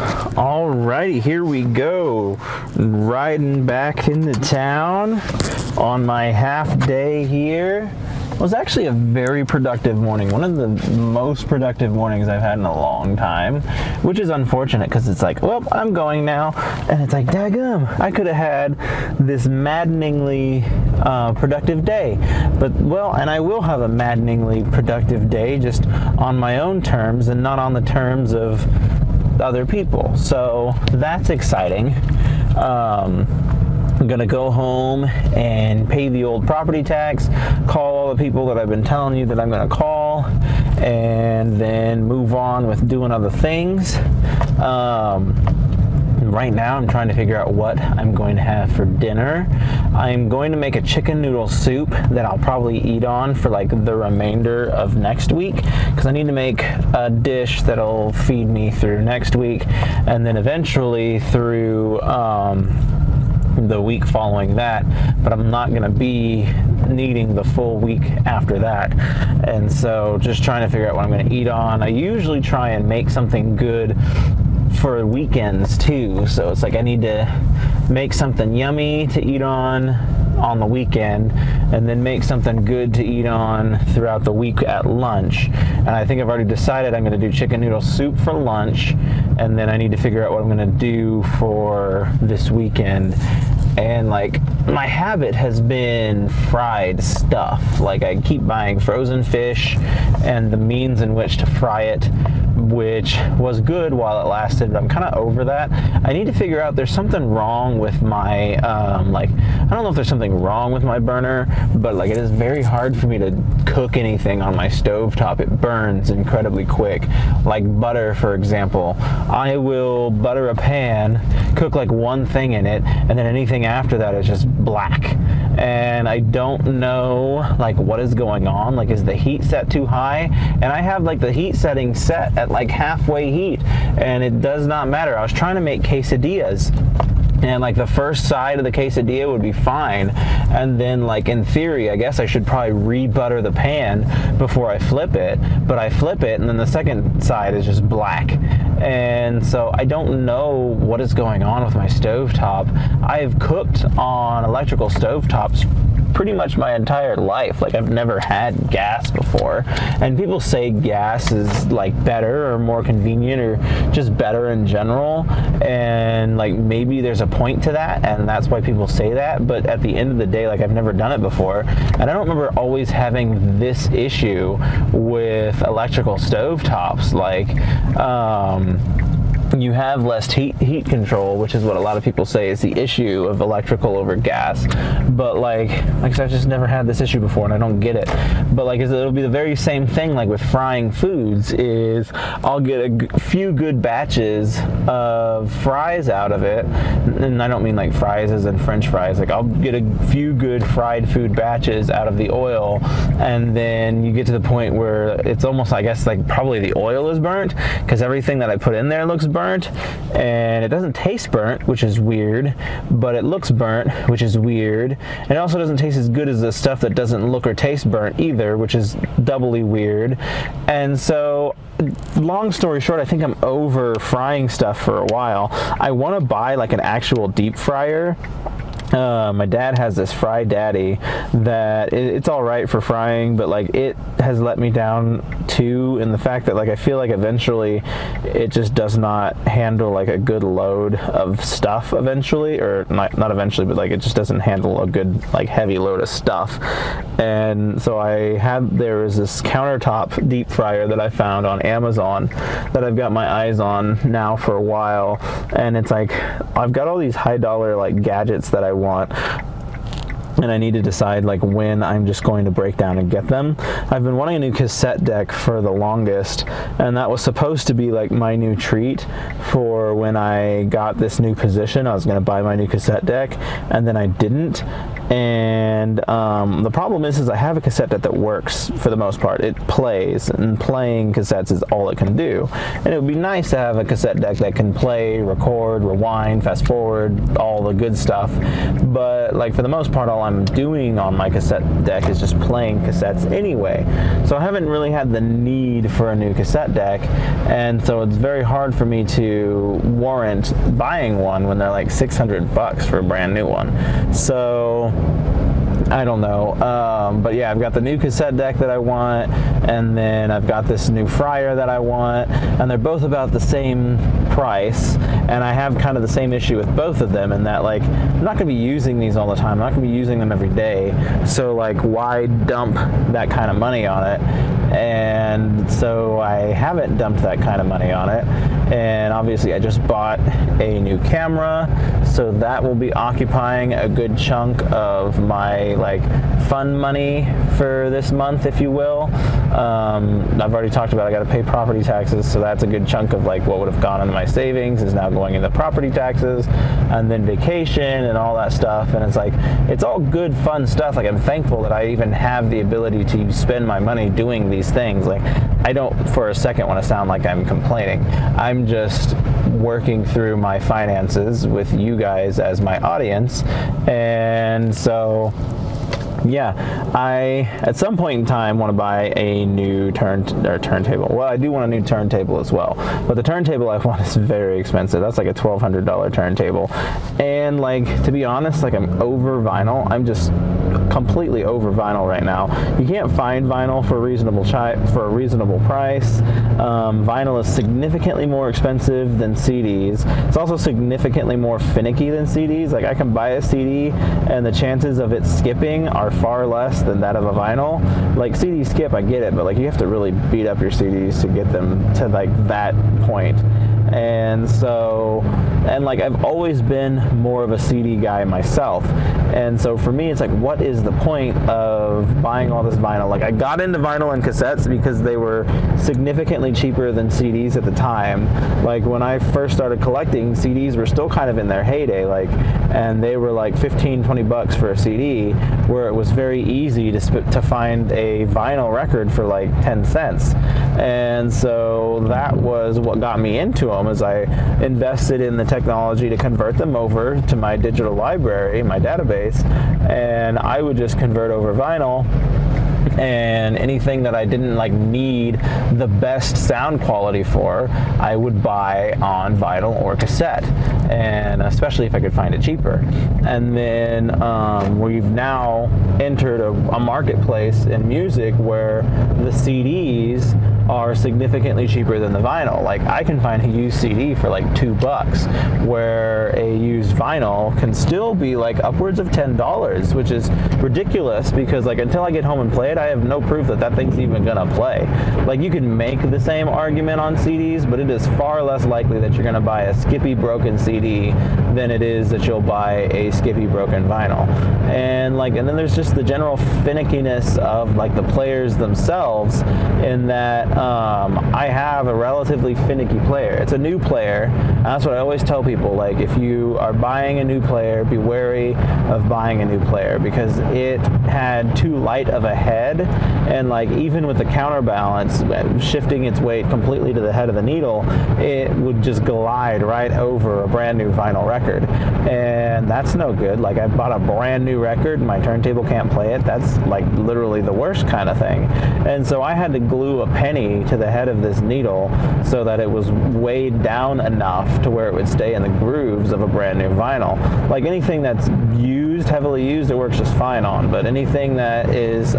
Alrighty, here we go. Riding back into town on my half day here. It was actually a very productive morning. One of the most productive mornings I've had in a long time, which is unfortunate because it's like, well, I'm going now. And it's like, daggum, I could have had this maddeningly productive day. But, well, and I will have a maddeningly productive day just on my own terms and not on the terms of other people. So that's exciting. I'm gonna go home and pay the old property tax, call all the people that I've been telling you that I'm gonna call, and then move on with doing other things. Right now I'm trying to figure out what I'm going to have for dinner. I'm going to make a chicken noodle soup that I'll probably eat on for like the remainder of next week, because I need to make a dish that'll feed me through next week and then eventually through the week following that, but I'm not going to be needing the full week after that. And so just trying to figure out what I'm going to eat on. I usually try and make something good for weekends too, so it's like I need to make something yummy to eat on the weekend and then make something good to eat on throughout the week at lunch. And I think I've already decided I'm going to do chicken noodle soup for lunch, and then I need to figure out what I'm going to do for this weekend. And like, my habit has been fried stuff. Like, I keep buying frozen fish and the means in which to fry it, which was good while it lasted, but I'm kind of over that. I need to figure out, there's something wrong with my, I don't know if there's something wrong with my burner, but like, it is very hard for me to cook anything on my stovetop. It burns incredibly quick. Like butter, for example. I will butter a pan, cook like one thing in it, and then anything after that is just black. And I don't know like what is going on. Like, is the heat set too high? And I have like the heat setting set at like halfway heat, and it does not matter. I was trying to make quesadillas, and like the first side of the quesadilla would be fine, and then like in theory I guess I should probably re-butter the pan before I flip it, but I flip it and then the second side is just black. And so I don't know what is going on with my stovetop. I've cooked on electrical stovetops pretty much my entire life. Like, I've never had gas before, and people say gas is like better or more convenient or just better in general, and like maybe there's a point to that, and that's why people say that. But at the end of the day, like, I've never done it before, and I don't remember always having this issue with electrical stovetops. Like, you have less heat control, which is what a lot of people say is the issue of electrical over gas. But like I said, I've just never had this issue before, and I don't get it. But like, it'll be the very same thing like with frying foods. Is I'll get a few good batches of fries out of it, and I don't mean like fries as in French fries. Like, I'll get a few good fried food batches out of the oil, and then you get to the point where it's almost, I guess, like probably the oil is burnt, because everything that I put in there looks burnt. And it doesn't taste burnt, which is weird, but it looks burnt, which is weird. And it also doesn't taste as good as the stuff that doesn't look or taste burnt either, which is doubly weird. And so, long story short, I think I'm over frying stuff for a while. I want to buy like an actual deep fryer. My dad has this Fry Daddy that it's all right for frying, but like, it has let me down too, in the fact that like, I feel like eventually it just does not handle like a good load of stuff eventually, or not eventually, but like, it just doesn't handle a good like heavy load of stuff. And so there was this countertop deep fryer that I found on Amazon that I've got my eyes on now for a while, and it's like, I've got all these high dollar like gadgets that I want, and I need to decide like when I'm just going to break down and get them. I've been wanting a new cassette deck for the longest, and that was supposed to be like my new treat for when I got this new position. I was going to buy my new cassette deck, and then I didn't. And the problem is I have a cassette deck that works for the most part. It plays, and playing cassettes is all it can do. And it would be nice to have a cassette deck that can play, record, rewind, fast forward, all the good stuff. But like for the most part, all I'm doing on my cassette deck is just playing cassettes anyway. So I haven't really had the need for a new cassette deck, and so it's very hard for me to warrant buying one when they're like $600 for a brand new one. So I don't know, but yeah, I've got the new cassette deck that I want, and then I've got this new fryer that I want, and they're both about the same price, and I have kind of the same issue with both of them in that, like, I'm not going to be using these all the time. I'm not going to be using them every day, so like, why dump that kind of money on it? And so I haven't dumped that kind of money on it. And obviously I just bought a new camera, so that will be occupying a good chunk of my like fun money for this month, if you will. I've already talked about I got to pay property taxes, so that's a good chunk of like what would have gone into my savings is now going into property taxes, and then vacation and all that stuff. And it's like, it's all good fun stuff. Like, I'm thankful that I even have the ability to spend my money doing these things. Like, I don't for a second want to sound like I'm complaining. I'm just working through my finances with you guys as my audience. And so yeah, I at some point in time want to buy a new turntable. Well, I do want a new turntable as well, but the turntable I want is very expensive. That's like a $1,200 turntable, and like, to be honest, like, I'm over vinyl. I'm just completely over vinyl right now. You can't find vinyl for a reasonable price. Vinyl is significantly more expensive than CDs. It's also significantly more finicky than CDs. Like, I can buy a CD and the chances of it skipping are far less than that of a vinyl. Like, CD skip, I get it, but like, you have to really beat up your CDs to get them to like that point. And so, and like, I've always been more of a CD guy myself, and so for me it's like, what is the point of buying all this vinyl? Like, I got into vinyl and cassettes because they were significantly cheaper than CDs at the time. Like, when I first started collecting, CDs were still kind of in their heyday, like, and they were like $15-20 for a CD, where it was very easy to find a vinyl record for like 10 cents. And so that was what got me into them, as I invested in the technology to convert them over to my digital library, my database, and I would just convert over vinyl. And anything that I didn't like need the best sound quality for, I would buy on vinyl or cassette, and especially if I could find it cheaper. And then we've now entered a marketplace in music where the CDs are significantly cheaper than the vinyl. Like, I can find a used CD for like $2, where a used vinyl can still be like upwards of $10, which is ridiculous, because like, until I get home and play it, I have no proof that that thing's even gonna play. Like, you can make the same argument on CDs, but it is far less likely that you're gonna buy a Skippy broken CD than it is that you'll buy a Skippy broken vinyl. And like, and then there's just the general finickiness of like the players themselves, in that I have a relatively finicky player. It's a new player, and that's what I always tell people. Like, if you are buying a new player, be wary of buying a new player, because it had too light of a head, and like, even with the counterbalance shifting its weight completely to the head of the needle, it would just glide right over a brand new vinyl record, and that's no good. Like, I bought a brand new record and my turntable can't play it. That's like literally the worst kind of thing. And so I had to glue a penny to the head of this needle so that it was weighed down enough to where it would stay in the grooves of a brand new vinyl. Like, anything that's used, heavily used, it works just fine on, but anything that is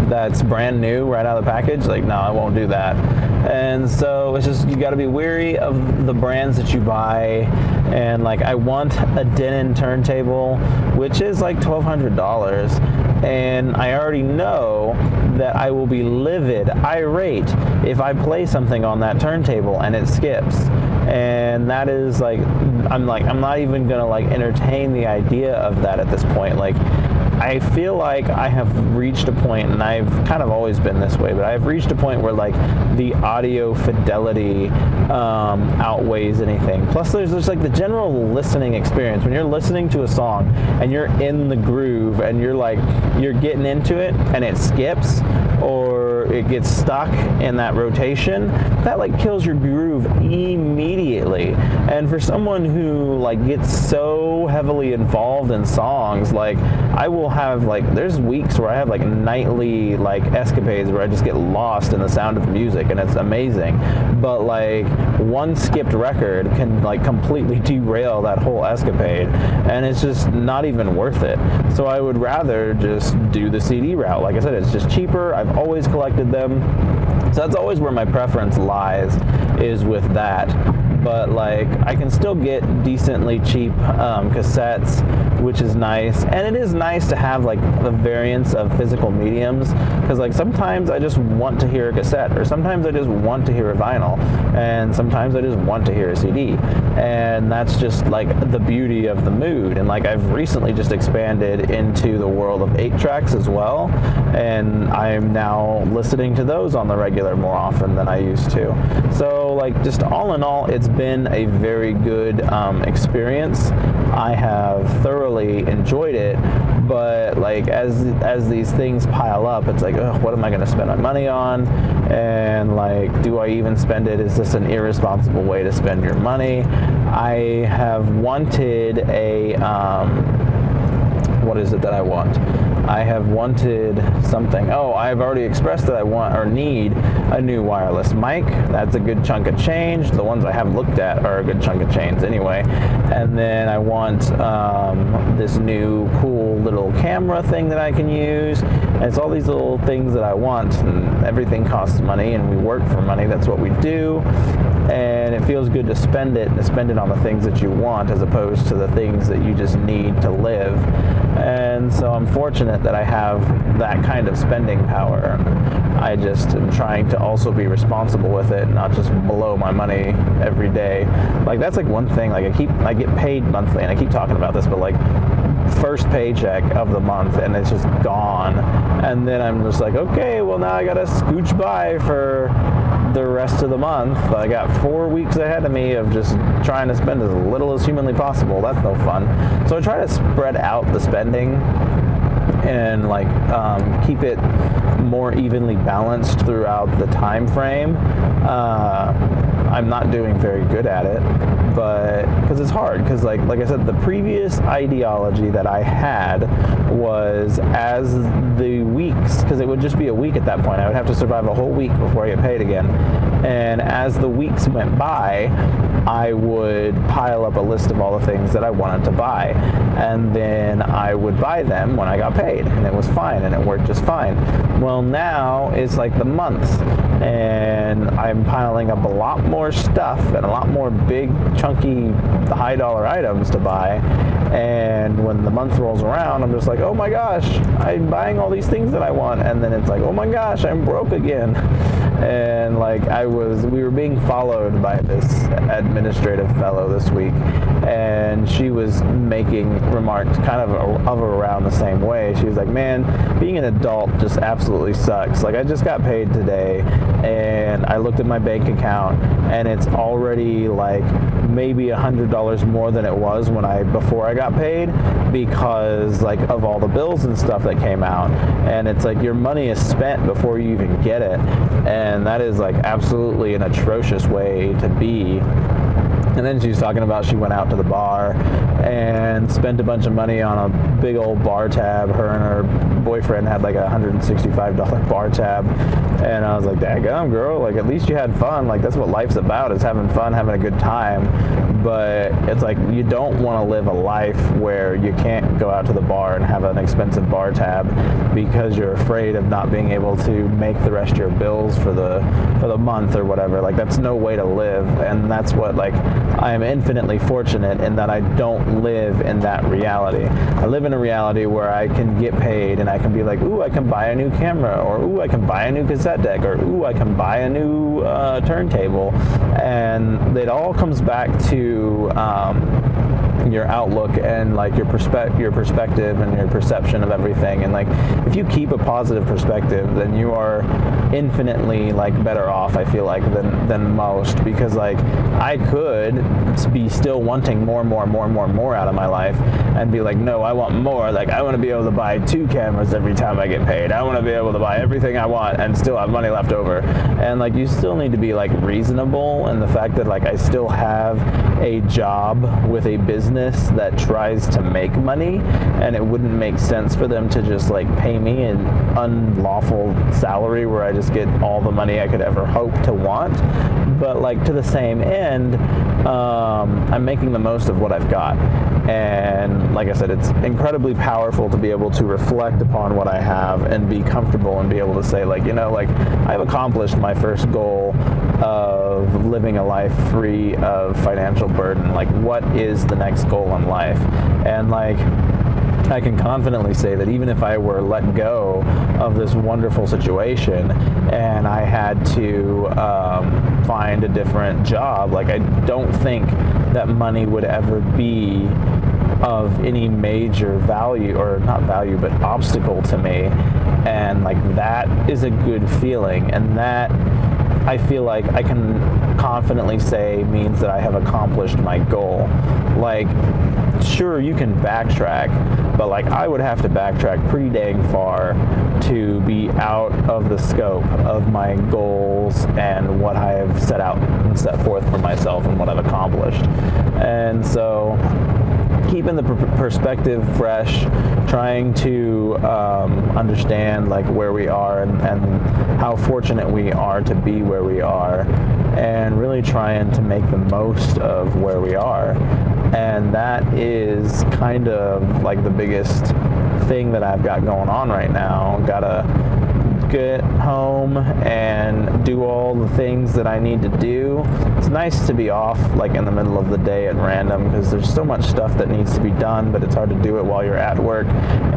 that's brand new right out of the package, like, no, I won't do that. And so it's just, you got to be wary of the brands that you buy. And like, I want a Denon turntable, which is like $1,200, and I already know that I will be livid, irate, if I play something on that turntable and it skips. And that is like, I'm not even gonna like entertain the idea of that at this point. Like, I feel like I have reached a point, and I've kind of always been this way, but I've reached a point where like the audio fidelity outweighs anything. Plus there's just like the general listening experience. When you're listening to a song and you're in the groove and you're getting into it and it skips or it gets stuck in that rotation, that like kills your groove immediately. And for someone who like gets so heavily involved in songs, like I will have like, there's weeks where I have like nightly like escapades where I just get lost in the sound of music, and it's amazing. But like one skipped record can like completely derail that whole escapade, and it's just not even worth it. So I would rather just do the CD route. Like I said, it's just cheaper. I've always collected them. So that's always where my preference lies, is with that. But like I can still get decently cheap cassettes, which is nice. And it is nice to have like the variance of physical mediums, because like sometimes I just want to hear a cassette, or sometimes I just want to hear a vinyl, and sometimes I just want to hear a CD. And that's just like the beauty of the mood. And like I've recently just expanded into the world of 8-tracks as well, and I'm now listening to those on the regular more often than I used to. So like just all in all, it's been a very good experience. I have thoroughly enjoyed it, but like as these things pile up, it's like, ugh, what am I going to spend my money on? And like, do I even spend it? Is this an irresponsible way to spend your money? I have wanted a what is it that I want? I have wanted something. Oh, I've already expressed that I want or need a new wireless mic. That's a good chunk of change. The ones I have looked at are a good chunk of change anyway. And then I want this new cool little camera thing that I can use. And it's all these little things that I want, and everything costs money, and we work for money. That's what we do. And it feels good to spend it on the things that you want, as opposed to the things that you just need to live. And so I'm fortunate that I have that kind of spending power. I just am trying to also be responsible with it, and not just blow my money every day. Like that's like one thing, like I get paid monthly, and I keep talking about this, but like first paycheck of the month and it's just gone. And then I'm just like, okay, well now I gotta scooch by for the rest of the month. I got 4 weeks ahead of me of just trying to spend as little as humanly possible. That's no fun. So I try to spread out the spending and like keep it more evenly balanced throughout the time frame. I'm not doing very good at it, but because it's hard, because like I said, the previous ideology that I had was, as the weeks, because it would just be a week at that point, I would have to survive a whole week before I get paid again, and as the weeks went by, I would pile up a list of all the things that I wanted to buy, and then I would buy them when I got paid, and it was fine, and it worked just fine. Well, now it's like the month, and I'm piling up a lot more stuff and a lot more big, chunky, high dollar items to buy, and when the month rolls around, I'm just like, oh my gosh, I'm buying all these things that I want, and then it's like, oh my gosh, I'm broke again. And like we were being followed by this administrative fellow this week, and she was making remarks kind of around the same way. She was like, man, being an adult just absolutely sucks. Like I just got paid today, and I looked at my bank account, and it's already like maybe $100 more than it was before I got paid, because like of all the bills and stuff that came out. And it's like your money is spent before you even get it, and that is like absolutely an atrocious way to be. And then she was talking about she went out to the bar and spent a bunch of money on a big old bar tab. Her and her boyfriend had like a $165 bar tab. And I was like, daggum, girl, like at least you had fun. Like that's what life's about, is having fun, having a good time. But it's like you don't want to live a life where you can't go out to the bar and have an expensive bar tab because you're afraid of not being able to make the rest of your bills for the month or whatever. Like that's no way to live. And that's what, like, I am infinitely fortunate in that I don't live in that reality. I live in a reality where I can get paid and I can be like, ooh, I can buy a new camera, or ooh, I can buy a new cassette deck, or ooh, I can buy a new turntable. And it all comes back to your outlook and like your perspective and your perception of everything. And like if you keep a positive perspective, then you are infinitely like better off, I feel like, than most, because like I could be still wanting more out of my life and be like, no, I want more. Like I want to be able to buy 2 cameras every time I get paid. I want to be able to buy everything I want and still have money left over. And like you still need to be like reasonable, and the fact that like I still have a job with a business that tries to make money, and it wouldn't make sense for them to just like pay me an unlawful salary where I just get all the money I could ever hope to want. But like to the same end, I'm making the most of what I've got. And like I said, it's incredibly powerful to be able to reflect upon what I have and be comfortable and be able to say like, you know, like I've accomplished my first goal of living a life free of financial burden. Like what is the next goal in life? And like I can confidently say that even if I were let go of this wonderful situation and I had to find a different job, like I don't think that money would ever be of any major value, or not value, but obstacle to me. And like that is a good feeling, and that I feel like I can confidently say means that I have accomplished my goal. Like, sure, you can backtrack, but like I would have to backtrack pretty dang far to be out of the scope of my goals and what I have set out and set forth for myself and what I've accomplished. And so keeping the perspective fresh, trying to understand like where we are and how fortunate we are to be where we are, and really trying to make the most of where we are. And that is kind of like the biggest thing that I've got going on right now. Gotta get home and do all the things that I need to do. It's nice to be off like in the middle of the day at random, because there's so much stuff that needs to be done, but it's hard to do it while you're at work.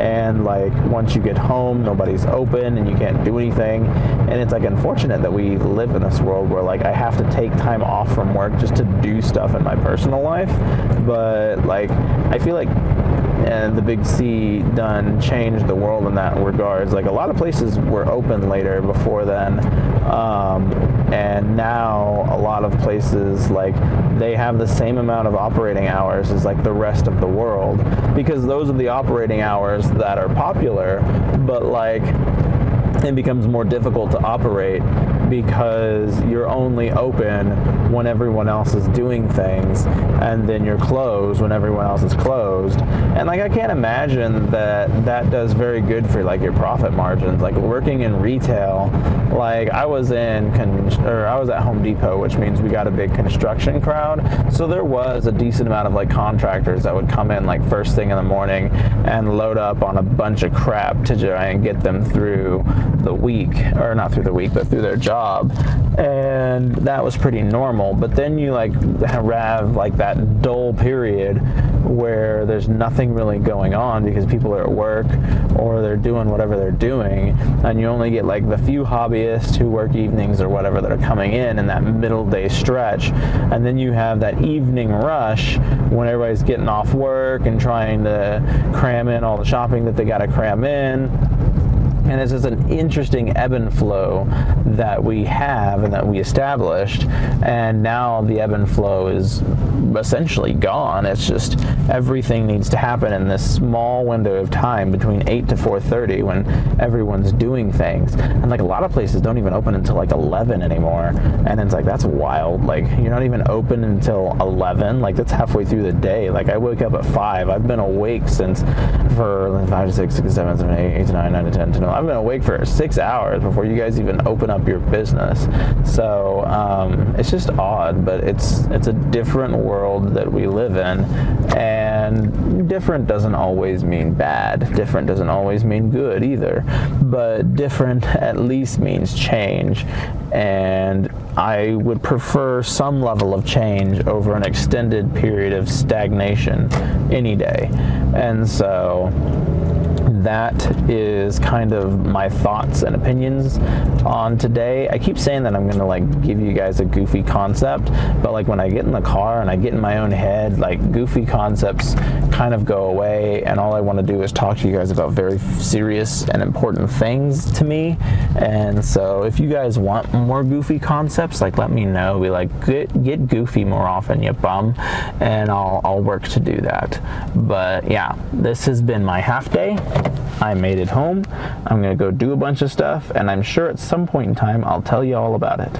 And like once you get home, nobody's open and you can't do anything. And it's like unfortunate that we live in this world where like I have to take time off from work just to do stuff in my personal life. But like I feel like and the big C done changed the world in that regards. Like a lot of places were open later before then, and now a lot of places like they have the same amount of operating hours as like the rest of the world, because those are the operating hours that are popular. But like it becomes more difficult to operate because you're only open when everyone else is doing things, and then you're closed when everyone else is closed. And like I can't imagine that does very good for like your profit margins. Like working in retail, like I was at Home Depot, which means we got a big construction crowd. So there was a decent amount of like contractors that would come in like first thing in the morning and load up on a bunch of crap to try and get them through the week, or not through the week, but through their job. And that was pretty normal. But then you like have like that dull period where there's nothing really going on because people are at work or they're doing whatever they're doing, and you only get like the few hobbyists who work evenings or whatever that are coming in that middle day stretch. And then you have that evening rush when everybody's getting off work and trying to cram in all the shopping that they got to cram in. And it's just an interesting ebb and flow that we have and that we established. And now the ebb and flow is essentially gone. It's just everything needs to happen in this small window of time between 8 to 4:30 when everyone's doing things. And like a lot of places don't even open until like 11 anymore. And it's like, that's wild. Like you're not even open until 11. Like that's halfway through the day. Like I wake up at 5. I've been awake for 5 to 6, 6 to 7, 7 to 8, 8 to 9, 9 to 10 to 11. I've been awake for 6 hours before you guys even open up your business. So it's just odd, but it's a different world that we live in, and different doesn't always mean bad. Different doesn't always mean good either, but different at least means change, and I would prefer some level of change over an extended period of stagnation any day. And so that is kind of my thoughts and opinions on today. I keep saying that I'm gonna like give you guys a goofy concept, but like when I get in the car and I get in my own head, like goofy concepts kind of go away, and all I want to do is talk to you guys about very serious and important things to me. And so if you guys want more goofy concepts, like let me know. Be like, get goofy more often, you bum, and I'll work to do that. But yeah, this has been my half day. I made it home. I'm gonna go do a bunch of stuff, and I'm sure at some point in time I'll tell you all about it.